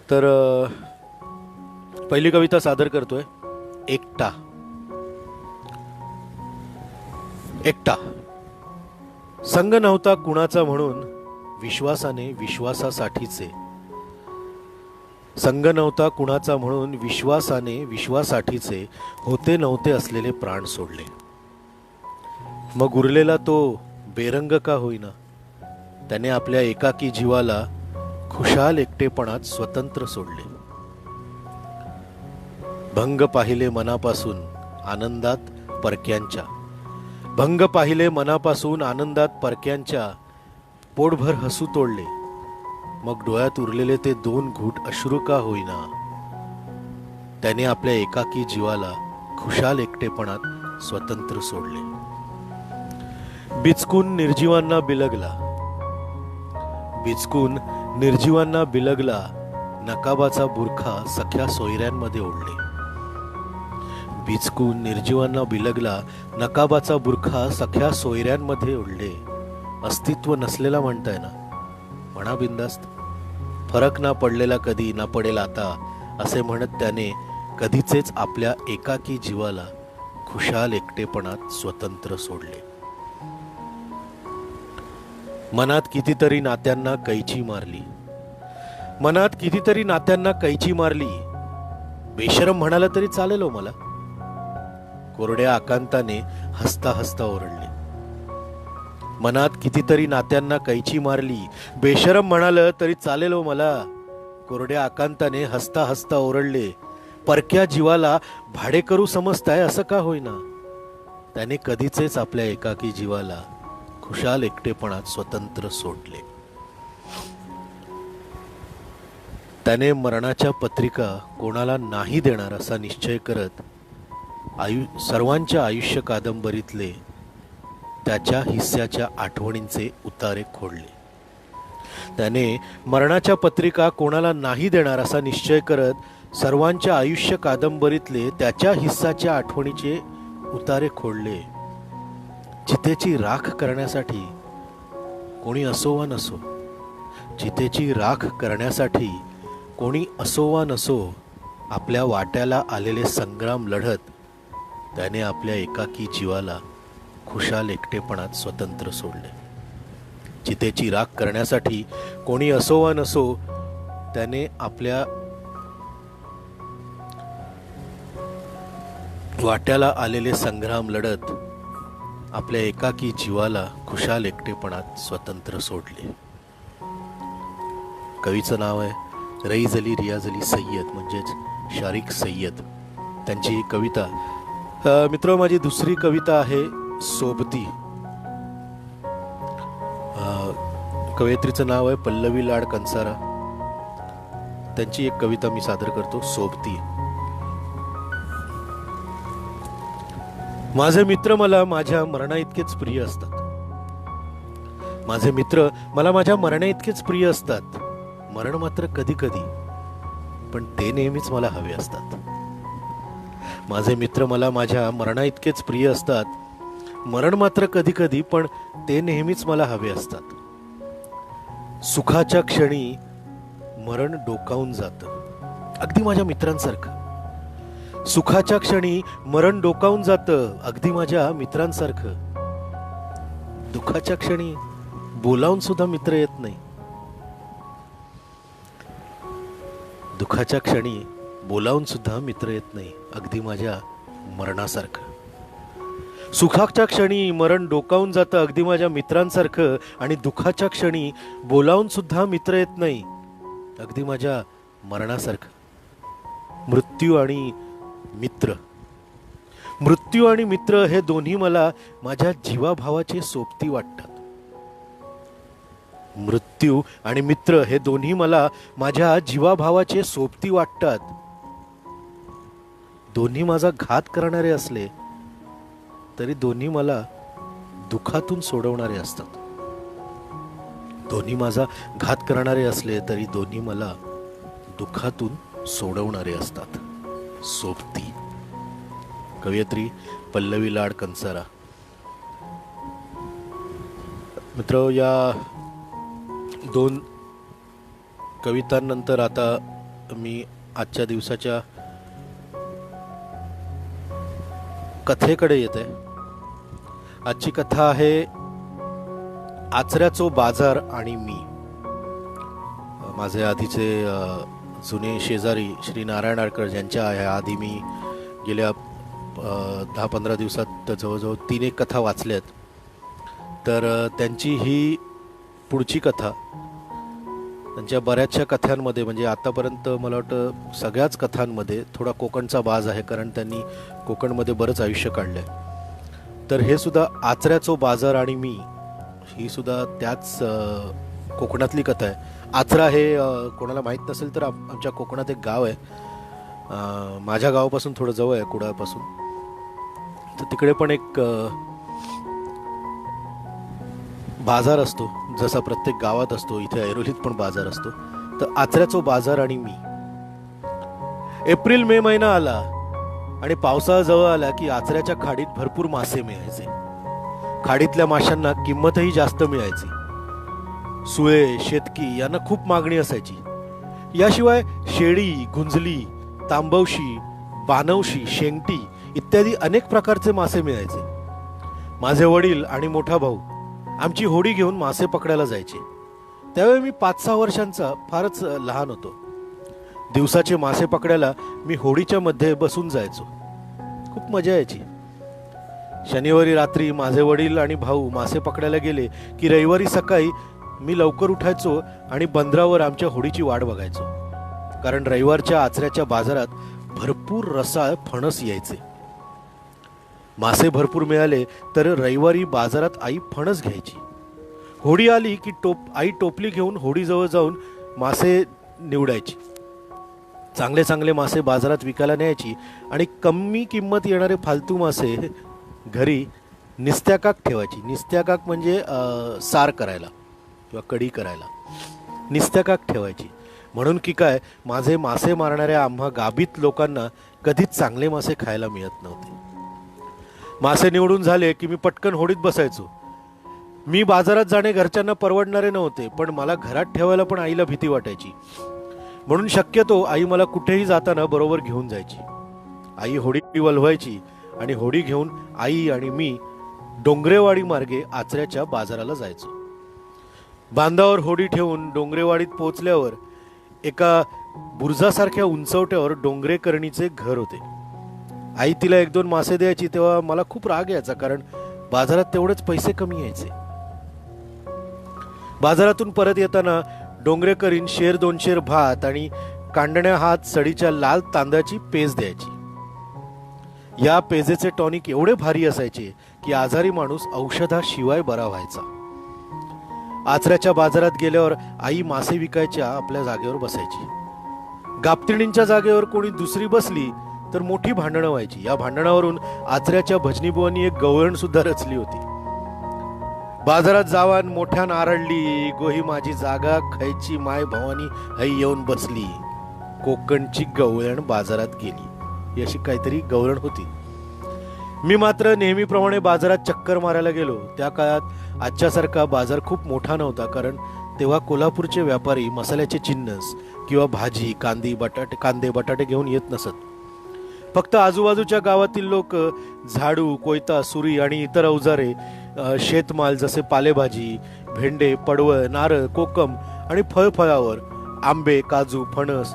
तर पहिली कविता सादर करतोय. एकटा. एकटा. संग नव्हता कुणाचा म्हणून विश्वासाने विश्वासासाठीचे. संग नव्हता कुणाचा म्हणून विश्वासाने विश्वासाठीचे होते नव्हते असलेले प्राण सोडले. मग उरलेला तो बेरंग का होईना, त्याने आपल्या एकाकी जीवाला खुशाल एकटेपणात स्वतंत्र सोडले. भंग पाहिले मनापासून आनंदात परक्यांच्या. भंग पाहिले मनापासून आनंदात परक्यांच्या. पोटभर हसू तोडले. मग डोळ्यात उरलेले ते 2 घूट अश्रू का होईना, त्याने आपल्या एकाकी जीवाला खुशाल एकटेपणात स्वतंत्र सोडले. बिचकून निर्जीवांना बिलगला. बिचकून निर्जीवांना बिलगला. नकाबाचा बुरखा सख्या सोयऱ्यांमध्ये ओढले. बिचकून निर्जीवांना बिलगला. नकाबाचा बुरखा सख्या सोयऱ्यांमध्ये ओढले. अस्तित्व नसलेला म्हणताय ना, म्हणा बिंदास्त. फरक ना पडलेला कधी ना पडेल आता, असे म्हणत त्याने कधीचेच आपल्या एकाकी जीवाला खुशाल एकटेपणात स्वतंत्र सोडले. मनात कितीतरी नात्यांना कैची मारली. मनात कितीतरी नात्यांना कैची मारली. बेशरम म्हणाला तरी चालेल हो मला, कोरड्या आकांताने हसता हसता ओरडले. मनात कितीतरी नात्यांना कैची मारली. बेशरम म्हणालं तरी चालेल हो मला, कोरड्या आकांताने हसता हसता ओरडले. परक्या जीवाला भाडेकरू समजताय असं का होईना, त्याने कधीचेच आपल्या एकाकी जीवाला खुशाल एकटेपणात स्वतंत्र सोडले. त्याने मरणाच्या पत्रिका कोणाला नाही देणार असा निश्चय करत सर्वांच्या आयुष्य कादंबरीतले त्याच्या हिस्स्याच्या आठवणींचे उतारे खोडले. त्याने मरणाच्या पत्रिका कोणाला नाही देणार असा निश्चय करत सर्वांच्या आयुष्य कादंबरीतले त्याच्या हिस्साच्या आठवणीचे उतारे खोडले. चितेची राख करण्यासाठी कोणी असो वा नसो, चितेची राख करण्यासाठी कोणी असो वा नसो, आपल्या वाट्याला आलेले संग्राम लढत त्याने आपल्या एकाकी जीवाला खुशाल एकटेपणात स्वतंत्र सोडले. चितेची राख करण्यासाठी कोणी असो वा नसो, त्याने आपल्या वाट्याला आलेले संग्राम लढत आपल्या एकाकी जीवाला खुशाल एकटेपणात स्वतंत्र सोडले. कवीचं नाव आहे रईज अली रियाज अली सय्यद, म्हणजेच शारिक सय्यद. त्यांची ही कविता. मित्र, माझी दुसरी कविता आहे सोबती. कवयित्रीचं नाव आहे पल्लवी लाड कंसारा. त्यांची एक कविता मी सादर करतो, सोबती. माझे मित्र मला माझ्या मरणा इतकेच प्रिय असतात. माझे मित्र मला माझ्या मरणा इतकेच प्रिय असतात. मरण मात्र कधी कधी, पण ते नेहमीच मला हवे असतात. माझे मित्र मला माझ्या मरणा इतकेच प्रिय असतात. मरण मात्र कधी कधी, पण ते नेहमीच मला हवे असतात. सुखाच्या क्षणी मरण डोकावून जातं, अगदी माझ्या मित्रांसारखं. सुखाच्या क्षणी मरण डोकावून जातं, अगदी माझ्या मित्रांसारखं. दुःखाच्या क्षणी बोलावून सुद्धा मित्र येत नाही. दुःखाच्या क्षणी बोलावून सुद्धा मित्र येत नाही, अगदी माझ्या मरणासारखं. सुखाच्या क्षणी मरण डोकावून जातं, अगदी माझ्या मित्रांसारखं. आणि दुःखाच्या क्षणी बोलावून सुद्धा मित्र येत नाही, अगदी माझ्या मरणासारखं. मृत्यू आणि मित्र मृत्यू आणि मित्र हे दोन्ही मला माझ्या जीवाभावाचे सोबती वाटतात. मृत्यू आणि मित्र हे दोन्ही मला माझ्या जीवाभावाचे सोबती वाटतात. दोन्ही माझा घात करणारे असले तरी दोन्ही मला दुखातून सोडवणारे असतात. दोन्ही माझा घात करणारे असले तरी दोन्ही मला दुखातून सोडवणारे असतात. सोबती. कवयित्री पल्लवी लाड कंसारा. मित्र, या दोन कवितांनंतर आता मी आजच्या दिवसाच्या कथेकडे येते. आजची कथा आहे आचऱ्याचो बाजार आणि मी. माझे आधीचे जुने शेजारी श्री नारायण आडकर यांच्या आधी मी गेल्या 10-15 दिवसात जवळजवळ 3 कथा वाचल्यात. तर त्यांची ही पुढची कथा. त्यांच्या बऱ्याचशा कथांमध्ये, म्हणजे आतापर्यंत मला वाटतं सगळ्याच कथांमध्ये थोडा कोकणचा बाज आहे, कारण त्यांनी कोकणमध्ये बरंच आयुष्य काढलं आहे. तर हे सुद्धा आचऱ्याचो बाजार आणि मी ही सुद्धा त्याच कोकणातली कथा आहे. आचरा हे कोणाला माहीत नसेल तर आमच्या कोकणात एक गाव आहे. माझ्या गावापासून थोडं जवळ आहे, कुडाळपासून. तर तिकडे पण एक बाजार असतो, जसा प्रत्येक गावात असतो. इथे ऐरोलीत पण बाजार असतो. तर आचऱ्याचो बाजार आणि मी. एप्रिल मे महिना आला आणि पावसाळा जवळ आला की आचऱ्याच्या खाडीत भरपूर मासे मिळायचे. खाडीतल्या माशांना किंमतही जास्त मिळायची. सुळे, शेतकी यांना खूप मागणी असायची. याशिवाय शेळी, गुंजली, तांबवशी, बानवशी, शेंगटी इत्यादी अनेक प्रकारचे मासे मिळायचे. माझे वडील आणि मोठा भाऊ आमची होडी घेऊन मासे पकडायला जायचे. त्यावेळी मी 5-6 वर्षांचा, फारच लहान होतो. दिवसाचे मासे पकडायला मी होडीच्या मध्ये बसून जायचो. खूप मजा यायची. शनिवारी रात्री माझे वडील आणि भाऊ मासे पकडायला गेले की रविवारी सकाळी मी लवकर उठायचो आणि बंदरावर आमच्या होडीची वाट बघायचो. कारण रविवारच्या आचऱ्याच्या बाजारात भरपूर रसाळ फणस यायचे. मासे भरपूर मिळाले तर रविवारी बाजारात आई फणस घ्यायची. होडी आली की आई टोपली घेऊन होडीजवळ जाऊन मासे निवडायची. चांगले चांगले मासे बाजारात विकायला न्यायची आणि कमी किंमत येणारे फालतू मासे घरी निस्त्याकाक ठेवायची. निस्त्याकाक म्हणजे सार करायला किंवा कढी करायला निस्त्याकाक ठेवायची. म्हणून की काय, माझे मासे मारणाऱ्या आम्हा गाभीत लोकांना कधीच चांगले मासे खायला मिळत नव्हते. मासे निवडून झाले की मी पटकन होडीत बसायचो. मी बाजारात जाणे घरच्यांना परवडणारे नव्हते, पण मला घरात ठेवायला पण आईला भीती वाटायची. म्हणून शक्यतो आई मला कुठेही जाताना बरोबर घेऊन जायची. आई होडी वलवायची आणि होडी घेऊन आई आणि मी डोंगरेवाडी मार्गे आचऱ्याच्या बाजाराला जायचो. बांधावर होडी ठेवून डोंगरेवाडीत पोहोचल्यावर एका बुरुजासारख्या उंचवट्यावर डोंगरेकर्णीचे घर होते. आई तिला 1-2 मासे द्यायची. तेव्हा मला खूप राग यायचा, कारण बाजारात तेवढेच पैसे कमी यायचे. बाजारातून परत येताना डोंगरेकरीण 1.5 शेर भात आणि कांडण्या हात सडीच्या लाल तांदळाची पेज द्यायची. या पेजेचे टॉनिक एवढे भारी असायचे की आजारी माणूस औषधाशिवाय बरा व्हायचा. आचऱ्याच्या बाजारात गेल्यावर आई मासे विकायच्या आपल्या जागेवर बसायची. गापतिणींच्या जागेवर कोणी दुसरी बसली तर मोठी भांडणं व्हायची. या भांडणावरून आचऱ्याच्या भजनीबुवांनी एक गवळण सुद्धा रचली होती. बाजारात जावान मोठ्यान आरडली, गोही माझी जागा खायची माय भवानी हई येऊन बसली. कोकणची गवळण बाजारात गेली, अशी काहीतरी गवळण होती. मी मात्र नेहमीप्रमाणे बाजारात चक्कर मारायला गेलो. त्या काळात आजच्यासारखा बाजार खूप मोठा नव्हता, कारण तेव्हा कोल्हापूरचे व्यापारी मसाल्याचे चिन्नस किंवा भाजी, कांदे बटाटे घेऊन येत नसत. फक्त आजूबाजूच्या गावातील लोक झाडू, कोयता, सुरी आणि इतर अवजारे, शेतमाल जसे पालेभाजी, भेंडे, पडवळ, नारळ, कोकम आणि फळफळावर आंबे, काजू, फणस,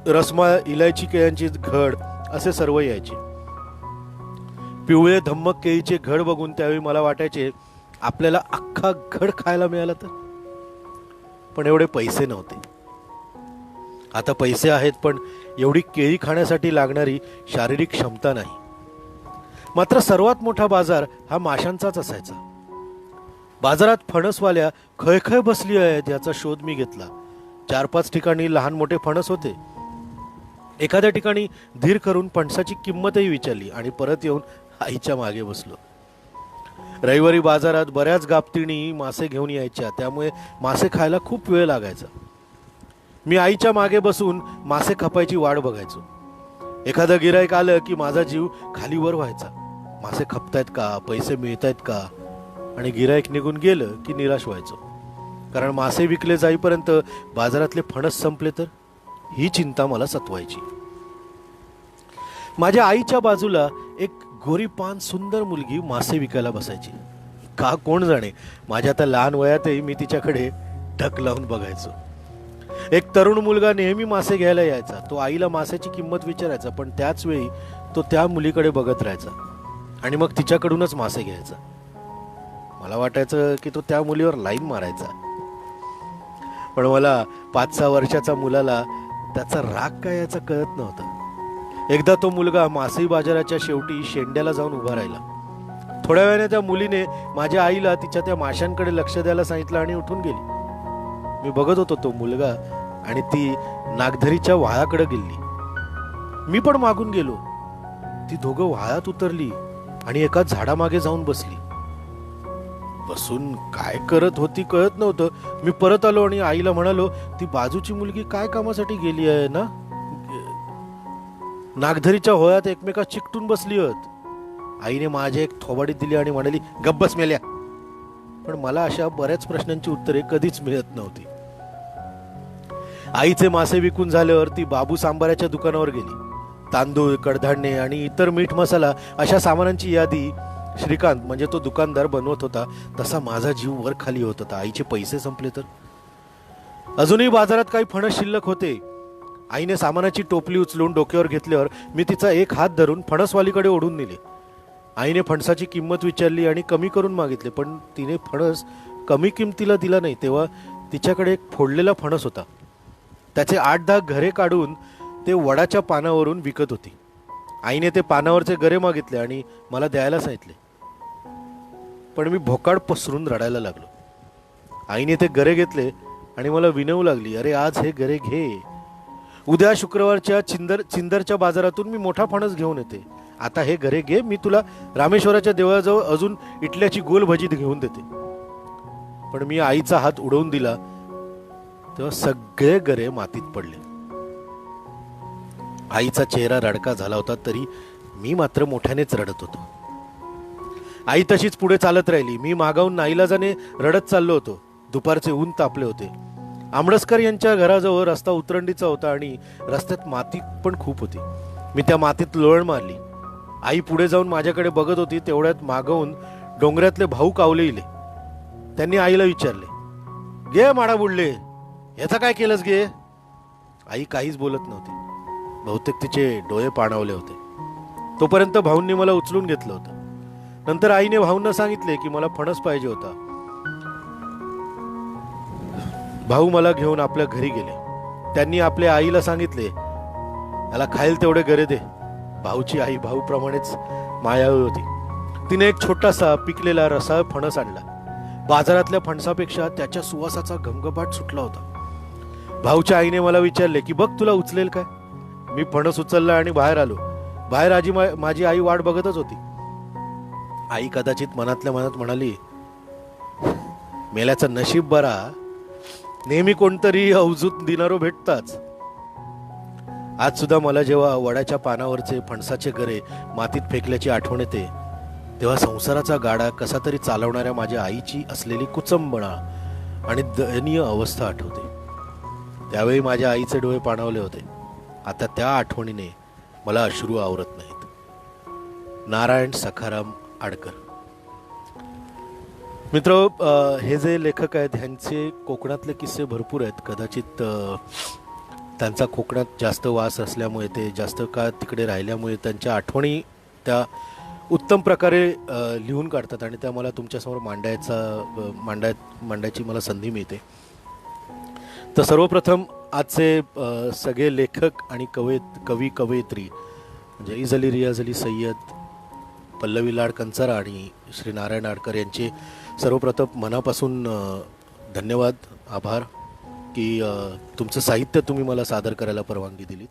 रसमाळ, इलायची, केळ्यांची घड असे सर्व यायचे. पिवळे धम्मक केळीचे घड बघून त्यावेळी मला वाटायचे आपल्याला अख्खा घड खायला मिळाला तर. पण एवढे पैसे नव्हते. आता पैसे आहेत, पण एवढी केळी खाण्यासाठी लागणारी शारीरिक क्षमता नाही. मात्र सर्वात मोठा बाजार हा माशांचाच असायचा. बाजारात फणसवाल्या खय बसली आहेत याचा शोध मी घेतला. 4-5 ठिकाणी लहान मोठे फणस होते. एखाद्या ठिकाणी धीर करून फणसाची किंमतही विचारली आणि परत येऊन आईच्या मागे बसलो. रविवारी बाजारात बऱ्याच गाबतिणी मासे घेऊन यायच्या, त्यामुळे मासे खायला खूप वेळ लागायचा. मी आईच्या मागे बसून मासे खपायची वाट बघायचो. एखादं गिराईक आलं की माझा जीव खालीवर व्हायचा. मासे खपतायत का, पैसे मिळतायत का, आणि गिराईक निघून गेलं की निराश व्हायचो. कारण मासे विकले जाईपर्यंत बाजारातले फणस संपले तर, ही चिंता मला सतवायची. माझ्या आईच्या बाजूला एक गोरीपान सुंदर मुलगी मासे विकायला बसायची. का कोण जाणे, माझ्या त्या लहान वयातही मी तिच्याकडे ढक लावून बघायचो. एक तरुण मुलगा नेहमी मासे घ्यायला यायचा. तो आईला माशाची किंमत विचारायचा, पण त्याच वेळी तो त्या मुलीकडे बघत राहायचा आणि मग तिच्याकडूनच मासे घ्यायचा. मला वाटायचं की तो त्या मुलीवर लाईन मारायचा, पण मला 5-6 वर्षाच्या मुलाला त्याचा राग काय याचा कळत नव्हता. एकदा तो मुलगा मासई बाजाराच्या शेवटी शेंड्याला जाऊन उभा राहिला. थोड्या वेळाने त्या मुलीने माझ्या आईला तिच्या त्या माशांकडे लक्ष द्यायला सांगितलं आणि उठून गेली. मी बघत होतो तो मुलगा आणि ती नागधरीच्या व्हाळाकडे गेली. मी पण मागून गेलो. ती दोघं व्हाळात उतरली आणि एका झाडामागे जाऊन बसली. बसून काय करत होती कळत नव्हतं. मी परत आलो आणि आईला म्हणालो, ती बाजूची मुलगी काय कामासाठी गेली आहे ना? नागधरीच्या होळ्यात एकमेका चिकटून बसली होत. आईने माझे एक थोबाडीत दिली आणि म्हणाली, गब्बस मेल्या. पण मला अशा बऱ्याच प्रश्नांची उत्तरे कधीच मिळत नव्हती. आईचे मासे विकून झाल्यावर ती बाबू सांबाराच्या दुकानावर गेली. तांदूळ, कडधान्य आणि इतर मीठ मसाला अशा सामानांची यादी श्रीकांत म्हणजे तो दुकानदार बनवत होता. तसा माझा जीव वर खाली होत होता. आईचे पैसे संपले तर. अजूनही बाजारात काही फणस शिल्लक होते. आईने सामानाची टोपली उचलून डोक्यावर घेतल्यावर मी तिचा एक हात धरून फणसवालीकडे ओढून नेले. आईने फणसाची किंमत विचारली आणि कमी करून मागितले, पण तिने फणस कमी किमतीला दिला नाही. तेव्हा तिच्याकडे एक फोडलेला फणस होता. त्याचे 8-10 घरे काढून ते वडाच्या पानावरून विकत होती. आईने ते पानावरचे गरे मागितले आणि मला द्यायला सांगितले, पण मी भोकाड पसरून रडायला लागलो. आईने ते गरे घेतले आणि मला विनवू लागली, अरे आज हे गरे घे, उद्या शुक्रवारच्या चिंदरच्या बाजारातून मी मोठा फणस घेऊन येते. आता हे गरे घे, मी तुला रामेश्वराच्या देवळाजवळ अजून इटल्याची गोल भजी घेऊन देते. पण मी आईचा हात उडवून दिला तेव्हा सगळे गरे मातीत पडले. आईचा चेहरा रडका झाला होता, तरी मी मात्र मोठ्यानेच रडत होतो. आई तशीच पुढे चालत राहिली. मी मागाहून नाईलाजाने रडत चाललो होतो. दुपारचे ऊन तापले होते. आंबडसकर यांच्या घराजवळ रस्ता उतरंडीचा होता आणि रस्त्यात माती पण खूप होती. मी त्या मातीत लोळण मारली. आई पुढे जाऊन माझ्याकडे बघत होती. तेवढ्यात मागाहून डोंगरातले भाऊ कावले इले. त्यांनी आईला विचारले, गे माडा बुडले, याचा काय केलंस गे? आई काहीच बोलत नव्हती. बहुतेक तिचे डोळे पाणावले होते. तोपर्यंत भाऊंनी मला उचलून घेतलं होतं. नंतर आईने भाऊंना सांगितले की मला फणस पाहिजे होता. भाऊ मला घेऊन आपल्या घरी गेले. त्यांनी आपल्या आईला सांगितले, याला खायला तेवढे गरे दे. भाऊची आई भाऊप्रमाणेच मायाळू होती. तिने एक छोटासा पिकलेला रसाळ फणस आणला. बाजारातल्या फणसापेक्षा त्याच्या सुवासाचा घमघमाट सुटला होता. भाऊच्या आईने मला विचारले की बघ तुला उचलेल काय? मी फणस उचलला आणि बाहेर आलो. बाहेर माझी आई वाट बघतच होती. आई कदाचित मनातल्या मनात म्हणाली, मेल्याचं नशीब बरा, नेहमी कोणतरी अवजूत दिनारो भेटताच. आज सुद्धा मला जेव्हा वडाच्या पानावरचे फणसाचे गरे मातीत फेकल्याची आठवण येते, तेव्हा संसाराचा गाडा कसा तरी चालवणाऱ्या माझ्या आईची असलेली कुचंबणा आणि दयनीय अवस्था आठवते. त्यावेळी माझ्या आईचे डोळे पाणावले होते. आता त्या आठवणीने मला अश्रू आवरत नाहीत. नारायण सखाराम आडकर. मित्र, हे जे लेखक आहेत ह्यांचे कोकणातले किस्से भरपूर आहेत. कदाचित त्यांचा कोकणात जास्त वास असल्यामुळे, ते जास्त काळ तिकडे राहिल्यामुळे त्यांच्या आठवणी त्या उत्तम प्रकारे लिहून काढतात आणि त्या मला तुमच्यासमोर मांडायची मला संधी मिळते. तर सर्वप्रथम आजचे सगळे लेखक आणि कवी कवयित्री म्हणजे इज अली, रियाज अली, सय्यद, पल्लवी लाड कंचारा आणि श्री नारायण आडकर यांचे सर्वप्रथम मनापासून धन्यवाद, आभार की तुमचं साहित्य तुम्ही मला सादर करायला परवानगी दिलीत.